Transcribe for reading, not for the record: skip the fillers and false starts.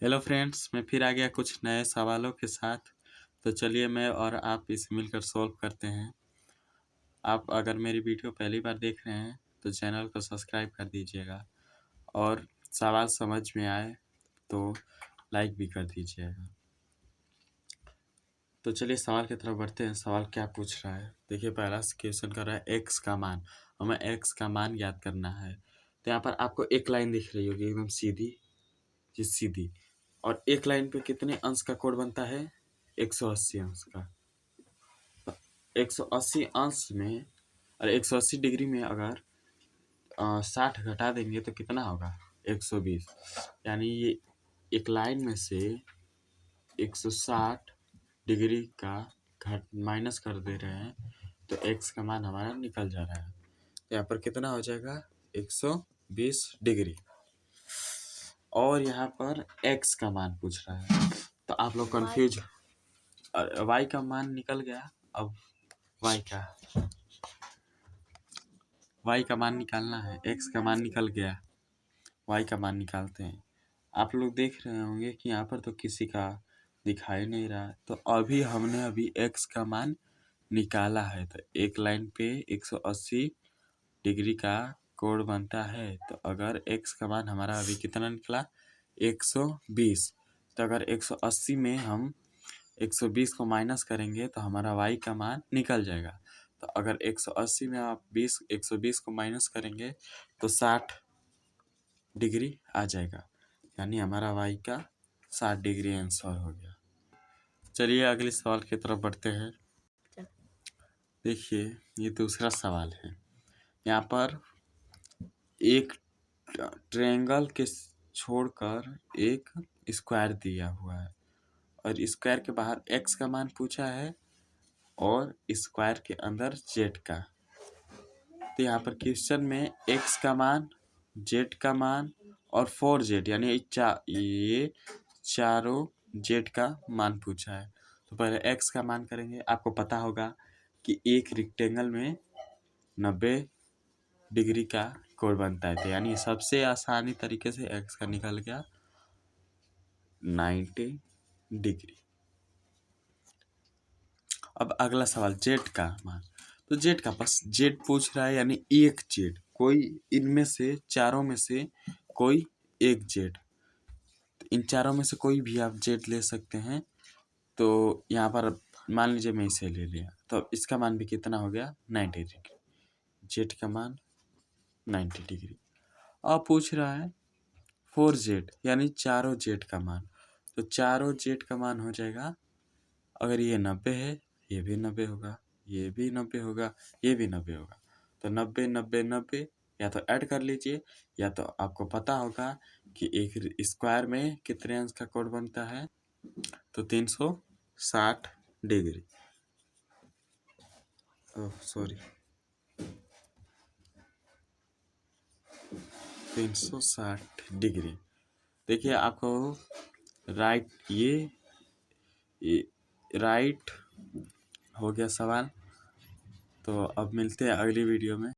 Hello friends, मैं फिर आ गया कुछ नए सवालों के साथ। तो चलिए मैं और आप इसे मिलकर सॉल्व करते हैं। आप अगर मेरी वीडियो पहली बार देख रहे हैं तो चैनल को सब्सक्राइब कर दीजिएगा और सवाल समझ में आए तो लाइक भी कर दीजिएगा। तो चलिए सवाल की तरफ बढ़ते हैं। सवाल क्या पूछ रहा है, देखिए पहला क्वेश्चन कर रहा है एक्स का मान। हमें एक्स का मान ज्ञात करना है। तो यहाँ पर आपको एक लाइन दिख रही होगी एकदम सीधी, सीधी। और एक लाइन पे कितने अंश का कोण बनता है? 180 अंश का। 180 अंश में और 180 डिग्री में अगर 60 घटा देंगे तो कितना होगा? 120। यानी ये एक लाइन में से 160 डिग्री का घट माइनस कर दे रहे हैं तो एक्स का मान हमारा निकल जा रहा है। यहाँ पर कितना हो जाएगा? 120 डिग्री। और यहाँ पर एक्स का मान पूछ रहा है तो आप लोग कंफ्यूज। वाई का मान निकल गया। अब वाई का मान निकालना है। एक्स का मान निकल गया, वाई का मान निकालते हैं। आप लोग देख रहे होंगे कि यहाँ पर तो किसी का दिखाई नहीं रहा। तो हमने एक्स का मान निकाला है। तो एक लाइन पे 180 डिग्री का कोण बनता है। तो अगर एक्स का मान हमारा अभी कितना निकला? 120। तो अगर 180 में हम 120 को माइनस करेंगे तो हमारा वाई का मान निकल जाएगा। तो अगर 180 में आप 120 को माइनस करेंगे तो 60 डिग्री आ जाएगा। यानी हमारा वाई का 60 डिग्री आंसर हो गया। चलिए अगले सवाल की तरफ बढ़ते हैं। देखिए ये दूसरा सवाल है। यहाँ पर एक ट्रायंगल के छोड़कर एक स्क्वायर दिया हुआ है और स्क्वायर के बाहर एक्स का मान पूछा है और स्क्वायर के अंदर जेड का। तो यहाँ पर क्वेश्चन में एक्स का मान, जेड का मान और 4z यानी ये चारों जेड का मान पूछा है। तो पहले एक्स का मान करेंगे। आपको पता होगा कि एक रेक्टेंगल में 90 डिग्री का कोण बनता है। तो यानी सबसे आसानी तरीके से एक्स का निकल गया 90 डिग्री। अब अगला सवाल जेड का मान। तो जेड का बस जेड पूछ रहा है, यानी एक जेड, कोई इनमें से चारों में से कोई एक जेड। इन चारों में से कोई भी आप जेड ले सकते हैं। तो यहाँ पर मान लीजिए मैं इसे ले लिया तो इसका मान भी कितना हो गया? 90 डिग्री। जेड का मान 90 डिग्री। अब पूछ रहा है 4z यानी चारों जेड का मान। तो चारों जेड का मान हो जाएगा, अगर ये 90 है ये भी 90 होगा, ये भी 90 होगा, ये भी 90 होगा। तो 90 90 90 या तो ऐड कर लीजिए या तो आपको पता होगा कि एक स्क्वायर में कितने अंश का कोण बनता है। तो 360 डिग्री। Oh sorry, 360 degree. देखिए आपको राइट ये राइट हो गया सवाल। तो अब मिलते हैं अगली वीडियो में।